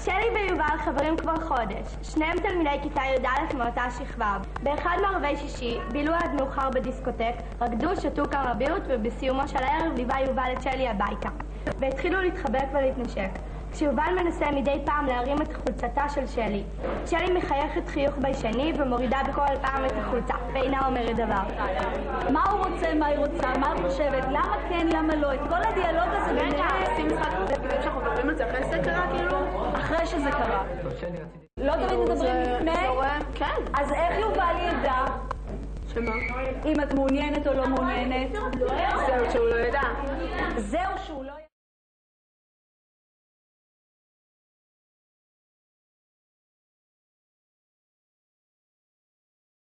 שלי ויובל חברים כבר חודש. שניהם תלמידי כיתה י"א מאותה שכבה. באחד מערבי שישי בילו עד מאוחר בדיסקוטק, רקדו, שתו כמה בירות, ובסיומו של הערב ליווה יובל את שלי הביתה. והתחילו להתחבק ולהתנשק. כשיובל מנסה מדי פעם להרים את חולצתה של שלי, שלי מחייכת חיוך ביישני ומורידה בכל פעם את החולצה, ואינה אומרת דבר. מה הוא רוצה, מה היא רוצה, מה את חושבת, למה כן, למה לא, את כל הדיאלוג הזה רגע, עושים משחק כזה פתאום שאנחנו מדברים על זה אחרי שזה קרה, כאילו? אחרי שזה קרה. לא תמיד מדברים לפני? כן. אז איך יובל ידע? שמה? אם את מעוניינת או לא מעוניינת? זהו, שהוא לא ידע. זהו שהוא לא ידע.